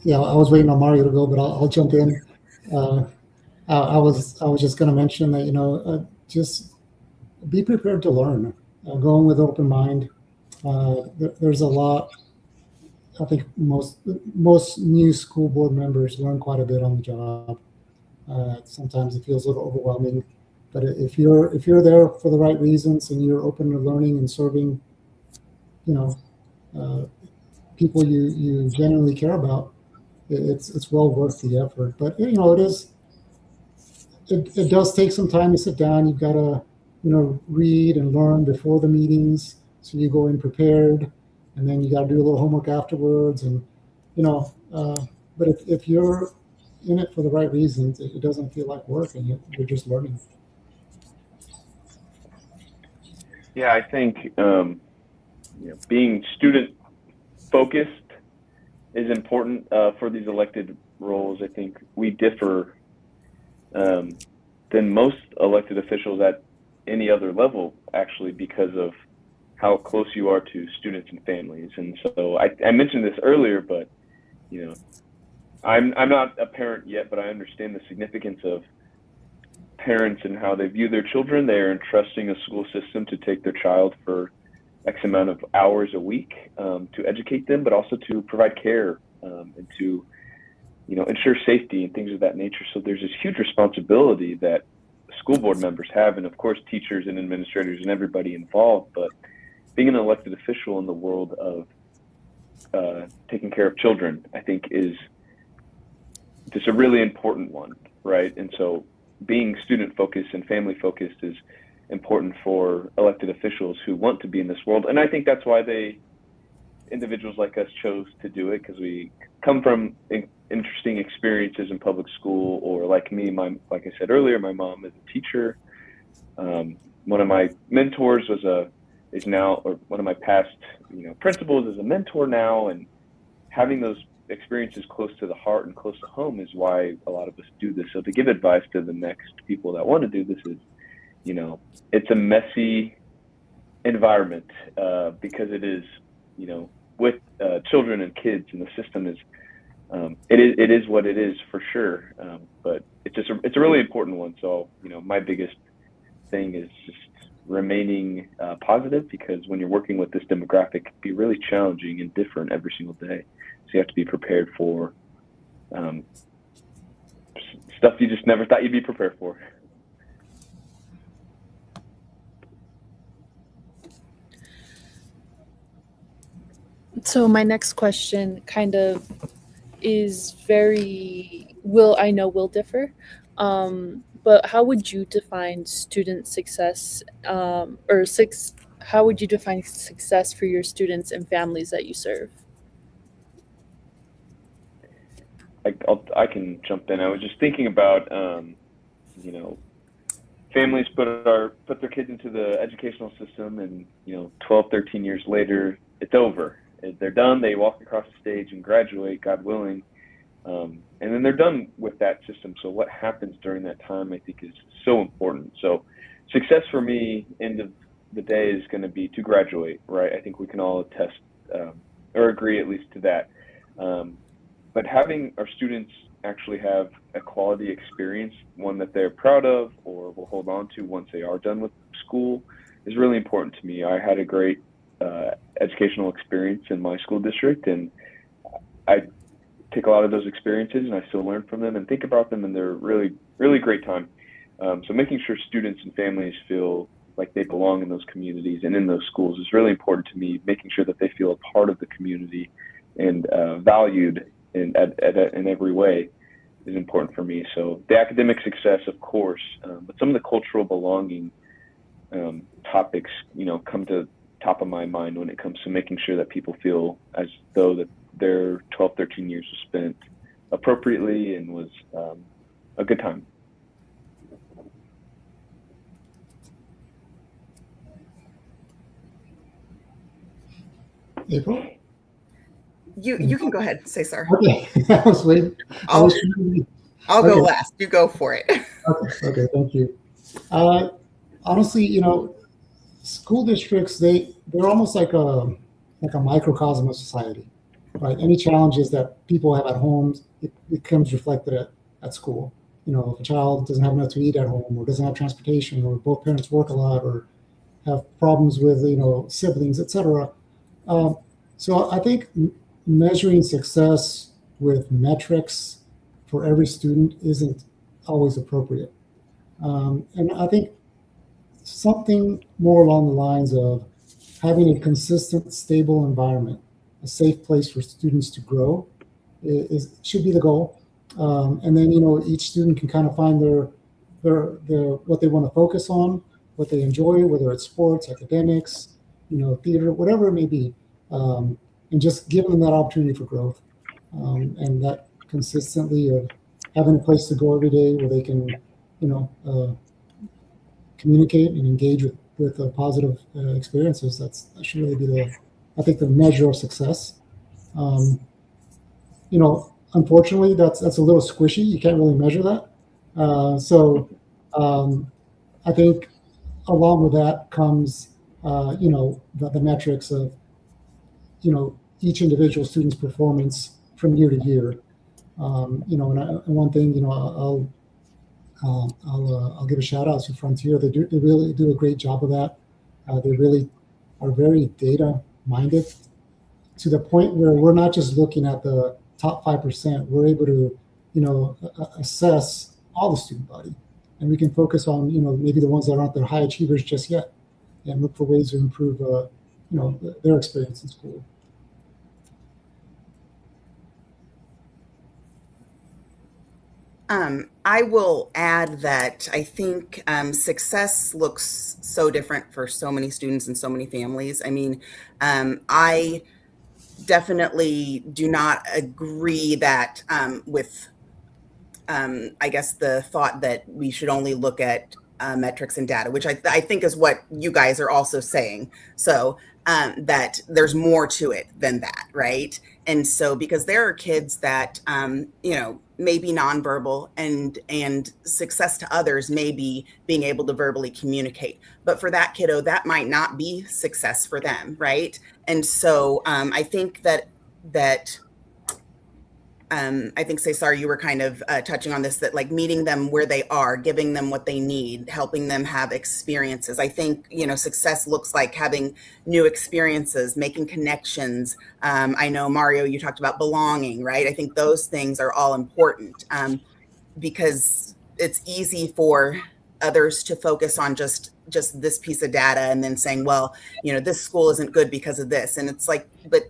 Yeah, I was waiting on Mario to go, but I'll jump in. I was just going to mention that just be prepared to learn. Go in with open mind. There's a lot. I think most new school board members learn quite a bit on the job. Sometimes it feels a little overwhelming, but if you're there for the right reasons and you're open to learning and serving, people you genuinely care about, it's well worth the effort. But it does take some time to sit down. You've got to read and learn before the meetings, so you go in prepared, and then you got to do a little homework afterwards. And but if you're in it for the right reasons, it doesn't feel like work, and you're just learning. Yeah, I think being student focused is important for these elected roles. I think we differ than most elected officials at any other level, actually, because of how close you are to students and families. And so I mentioned this earlier, but I'm not a parent yet, but I understand the significance of parents and how they view their children. They are entrusting a school system to take their child for X amount of hours a week to educate them, but also to provide care and to ensure safety and things of that nature. So there's this huge responsibility that school board members have, and of course teachers and administrators and everybody involved. But being an elected official in the world of taking care of children, I think, is just a really important one, right? And so being student focused and family focused is important for elected officials who want to be in this world. And I think that's why individuals like us chose to do it, because we come from interesting experiences in public school, or like me, like I said earlier, my mom is a teacher. One of my mentors is now, or one of my past, principals is a mentor now, and having those experiences close to the heart and close to home is why a lot of us do this. So to give advice to the next people that want to do this is, it's a messy environment because it is, with children and kids, and the system is, it is what it is for sure. But it's a really important one. So, my biggest thing is just remaining positive, because when you're working with this demographic, it can be really challenging and different every single day. So you have to be prepared for stuff you just never thought you'd be prepared for. So my next question kind of is will differ. But how would you define student success, how would you define success for your students and families that you serve? I can jump in. I was just thinking about, families put their kids into the educational system, and 12, 13 years later, it's over. They're done. They walk across the stage and graduate, God willing, and then they're done with that system. So what happens during that time, I think, is so important. So success for me, end of the day, is going to be to graduate, right? I think we can all attest or agree at least to that. But having our students actually have a quality experience, one that they're proud of or will hold on to once they are done with school, is really important to me. I had a great educational experience in my school district, and I take a lot of those experiences and I still learn from them and think about them, and they're really, really great time. So making sure students and families feel like they belong in those communities and in those schools is really important to me. Making sure that they feel a part of the community and valued in every way is important for me. So the academic success, of course, but some of the cultural belonging topics, come to top of my mind when it comes to making sure that people feel as though that their 12, 13 years was spent appropriately and was a good time. April? You can go ahead, Cesar. Okay, I was waiting. I'll go Okay. last. You go for it. Okay, thank you. Honestly, school districts, they're almost like a microcosm of society, right? Any challenges that people have at home, it becomes reflected at school. If a child doesn't have enough to eat at home, or doesn't have transportation, or both parents work a lot, or have problems with siblings, etc. So I think measuring success with metrics for every student isn't always appropriate. And I think something more along the lines of having a consistent, stable environment, a safe place for students to grow, should be the goal. And then each student can kind of find their what they want to focus on, what they enjoy, whether it's sports, academics, theater, whatever it may be, and just giving them that opportunity for growth, and that consistently of having a place to go every day where they can, communicate and engage with positive experiences. That should really be the measure of success. Unfortunately, that's a little squishy. You can't really measure that. So I think along with that comes, the metrics of, each individual student's performance from year to year. And one thing, I'll give a shout out to Frontier. They really do a great job of that. They really are very data minded, to the point where we're not just looking at the top 5%. We're able to, assess all the student body, and we can focus on, maybe the ones that aren't their high achievers just yet, and look for ways to improve, their experience in school. I will add that I think success looks so different for so many students and so many families. I mean, I definitely do not agree that with, I guess, the thought that we should only look at metrics and data, which I think is what you guys are also saying. So that there's more to it than that, right? And so because there are kids that, may be nonverbal, and success to others may be being able to verbally communicate. But for that kiddo, that might not be success for them, right? And so I think that I think, Cesar, you were kind of touching on this, that like meeting them where they are, giving them what they need, helping them have experiences. I think, success looks like having new experiences, making connections. I know, Mario, you talked about belonging, right? I think those things are all important because it's easy for others to focus on just this piece of data and then saying, well, this school isn't good because of this. And it's like, but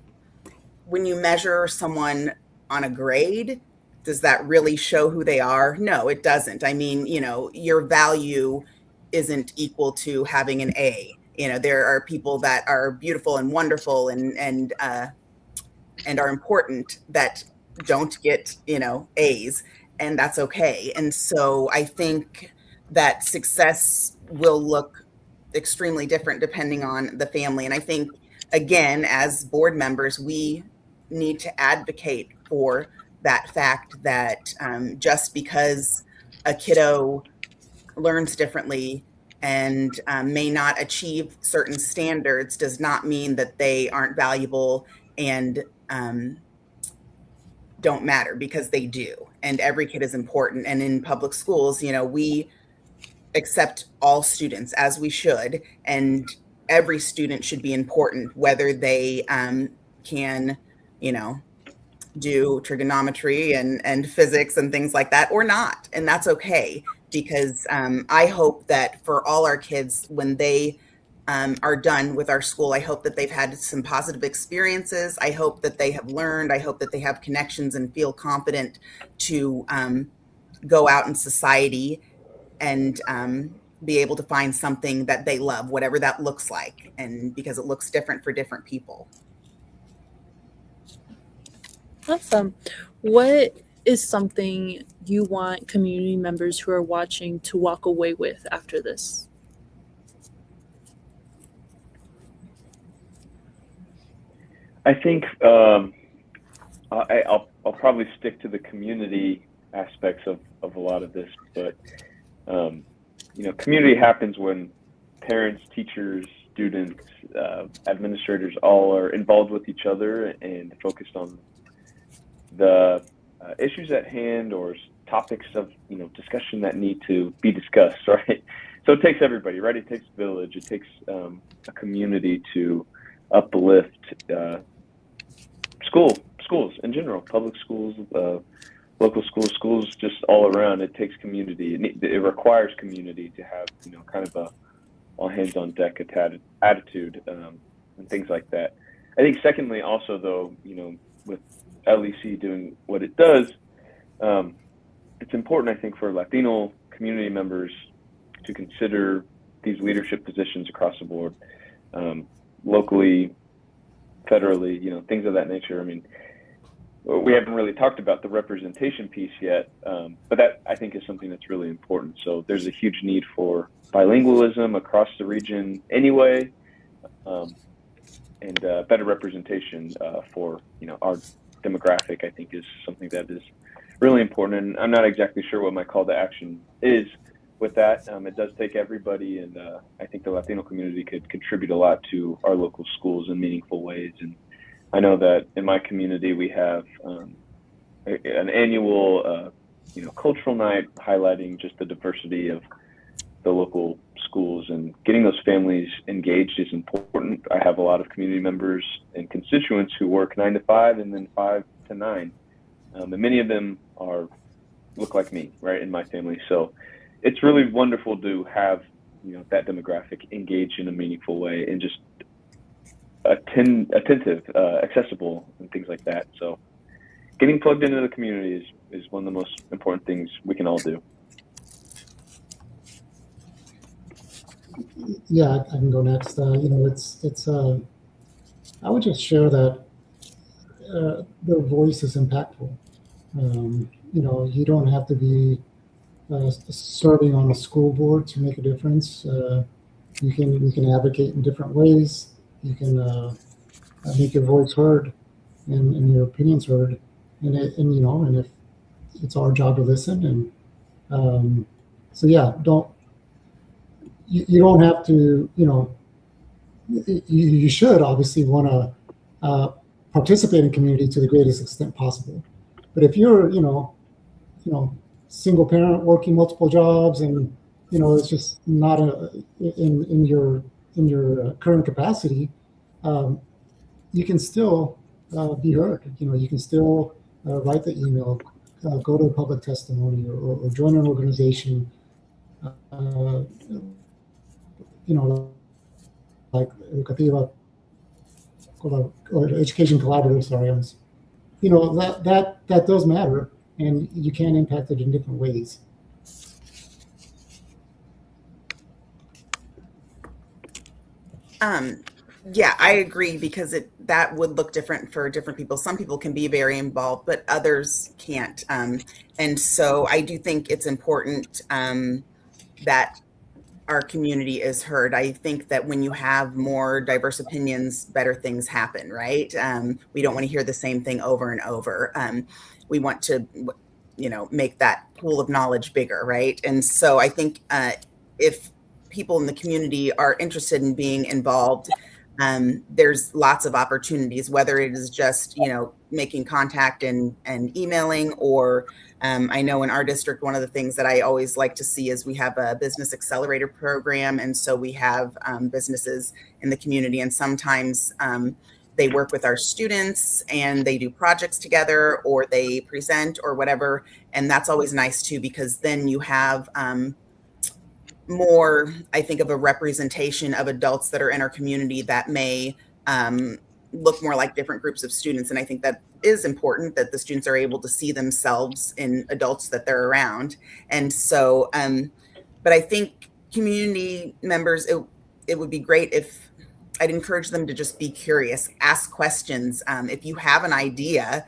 when you measure someone on a grade, does that really show who they are? No, it doesn't. I mean, your value isn't equal to having an A. There are people that are beautiful and wonderful and are important that don't get, A's, and that's okay. And so I think that success will look extremely different depending on the family. And I think, again, as board members, we need to advocate for that fact that just because a kiddo learns differently and may not achieve certain standards does not mean that they aren't valuable and don't matter, because they do. And every kid is important. And in public schools, we accept all students, as we should, and every student should be important, whether they can, do trigonometry and physics and things like that or not. And that's okay, because I hope that for all our kids, when they are done with our school, I hope that they've had some positive experiences. I hope that they have learned. I hope that they have connections and feel confident to go out in society and be able to find something that they love, whatever that looks like, and because it looks different for different people. Awesome. What is something you want community members who are watching to walk away with after this? I think I'll probably stick to the community aspects of a lot of this, but community happens when parents, teachers, students, administrators all are involved with each other and focused on the issues at hand or topics of discussion that need to be discussed, right? So it takes everybody, right? It takes a village, it takes a community to uplift schools in general, public schools, local schools just all around. It takes community. It requires community to have kind of a all hands on deck attitude and things like that. I think secondly, also though, with LEC doing what it does, it's important, I think, for Latino community members to consider these leadership positions across the board, locally, federally, things of that nature. I mean, we haven't really talked about the representation piece yet, but that I think is something that's really important. So there's a huge need for bilingualism across the region anyway, and better representation for our demographic, I think, is something that is really important. And I'm not exactly sure what my call to action is with that. It does take everybody, and I think the Latino community could contribute a lot to our local schools in meaningful ways. And I know that in my community we have an annual cultural night highlighting just the diversity of the local schools, and getting those families engaged is important. I have a lot of community members and constituents who work 9 to 5 and then 5 to 9, and many of them look like me, right, in my family. So it's really wonderful to have that demographic engaged in a meaningful way and just attentive, accessible, and things like that. So getting plugged into the community is one of the most important things we can all do. Yeah, I can go next. It's I would just share that their voice is impactful. You don't have to be serving on a school board to make a difference. You can advocate in different ways. You can make your voice heard and your opinions heard, and if it's our job to listen, and so yeah, you don't have to, you should obviously want to participate in community to the greatest extent possible. But if you're, single parent working multiple jobs, and it's just not in your current capacity, you can still be heard. You can still write the email, go to a public testimony, or join an organization. Uh, like Educativa, or Education Collaborative. Sorry, that does matter, and you can impact it in different ways. Yeah, I agree, because that would look different for different people. Some people can be very involved, but others can't. And so I do think it's important that our community is heard. I think that when you have more diverse opinions, better things happen, right? We don't want to hear the same thing over and over. We want to, make that pool of knowledge bigger, right? And so I think if people in the community are interested in being involved, there's lots of opportunities, whether it is just, making contact and emailing, or I know in our district, one of the things that I always like to see is we have a business accelerator program. And so we have businesses in the community, and sometimes they work with our students and they do projects together, or they present or whatever. And that's always nice too, because then you have more, I think, of a representation of adults that are in our community that may look more like different groups of students. And I think that is important, that the students are able to see themselves in adults that they're around. And so, but I think community members, it would be great if I'd encourage them to just be curious, ask questions. If you have an idea,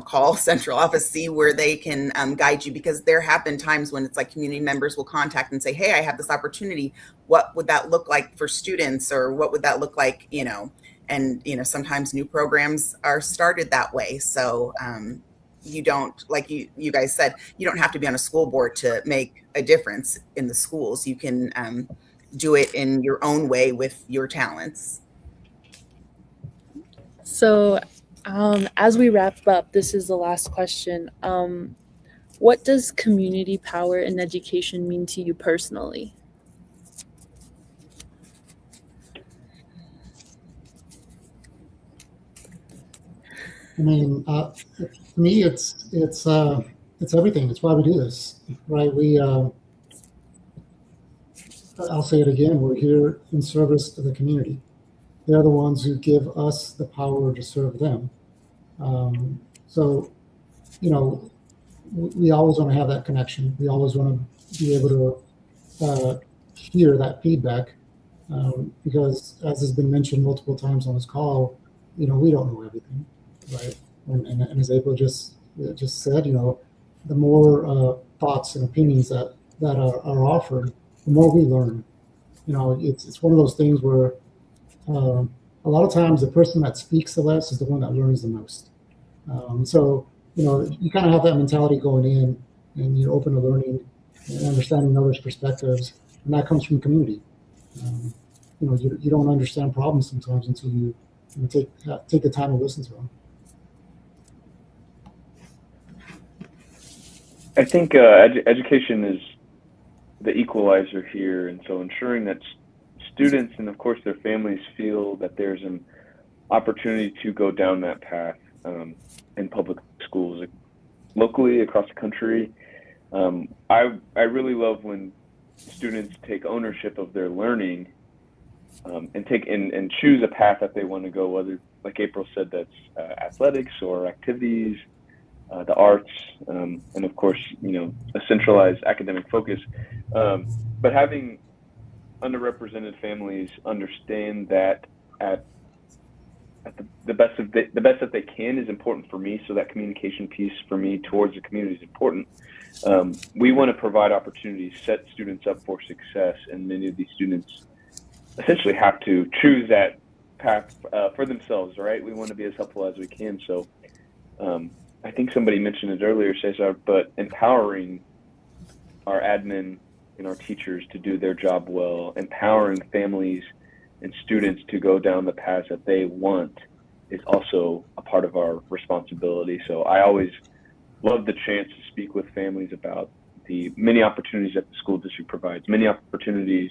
call central office, see where they can guide you, because there have been times when it's like community members will contact and say, hey, I have this opportunity. What would that look like for students? Or what would that look like, and, sometimes new programs are started that way. So you don't, like you guys said, you don't have to be on a school board to make a difference in the schools. You can do it in your own way with your talents. So, as we wrap up, this is the last question. What does community power in education mean to you personally? I mean, for me, it's everything. It's why we do this, right? I'll say it again. We're here in service to the community. They're the ones who give us the power to serve them. So, we always want to have that connection. We always want to be able to hear that feedback, because, as has been mentioned multiple times on this call, we don't know everything, right? And as April just said, the more thoughts and opinions that are offered, the more we learn. It's one of those things where a lot of times the person that speaks the less is the one that learns the most. So, you kind of have that mentality going in, and you're open to learning and understanding others' perspectives, and that comes from community. You don't understand problems sometimes until you take the time to listen to them. I think education is the equalizer here, and so ensuring that students and, of course, their families feel that there's an opportunity to go down that path in public schools locally across the country. I really love when students take ownership of their learning, and choose a path that they want to go, whether, like April said, that's athletics or activities, the arts, and of course, a centralized academic focus. But having underrepresented families understand that at the best that they can is important for me. So that communication piece for me towards the community is important. We want to provide opportunities, set students up for success, and many of these students essentially have to choose that path for themselves, right? We want to be as helpful as we can. So I think somebody mentioned it earlier, Cesar, but empowering our admin and our teachers to do their job well, empowering families and students to go down the paths that they want is also a part of our responsibility. So I always love the chance to speak with families about the many opportunities that the school district provides, many opportunities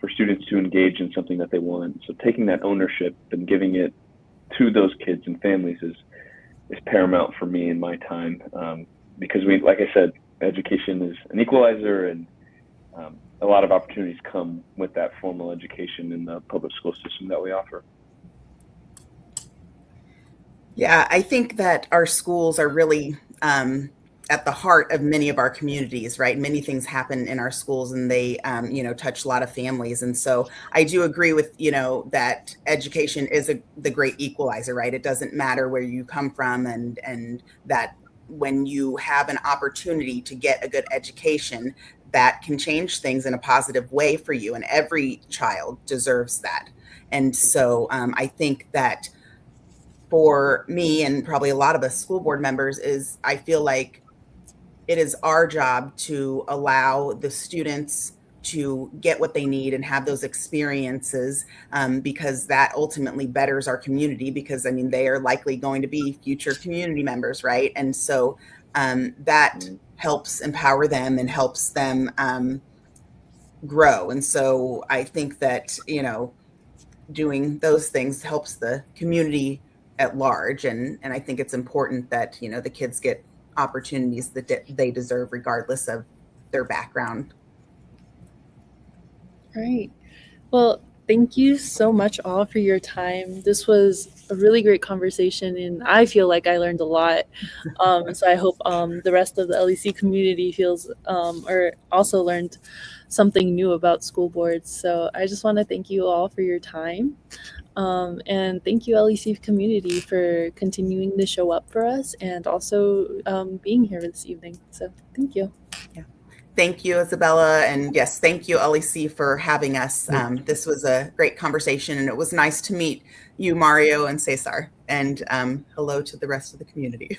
for students to engage in something that they want. So taking that ownership and giving it to those kids and families is paramount for me in my time, because like I said, education is an equalizer, and a lot of opportunities come with that formal education in the public school system that we offer. Yeah, I think that our schools are really at the heart of many of our communities, right? Many things happen in our schools, and they, touch a lot of families. And so I do agree with, that education is the great equalizer, right? It doesn't matter where you come from, and that when you have an opportunity to get a good education, that can change things in a positive way for you. And every child deserves that. And so I think that for me, and probably a lot of us school board members, is I feel like it is our job to allow the students to get what they need and have those experiences, because that ultimately betters our community, because they are likely going to be future community members, right? And so that helps empower them and helps them grow. And so I think that, doing those things helps the community at large. And I think it's important that, the kids get opportunities that they deserve regardless of their background. All right. Well, thank you so much all for your time. This was a really great conversation, and I feel like I learned a lot. So I hope the rest of the LEC community feels or also learned something new about school boards. So I just want to thank you all for your time. And thank you, LEC community, for continuing to show up for us and also being here this evening. So thank you. Yeah. Thank you, Isabella. And yes, thank you, LEC, for having us. This was a great conversation, and it was nice to meet you, Mario and Cesar. And hello to the rest of the community.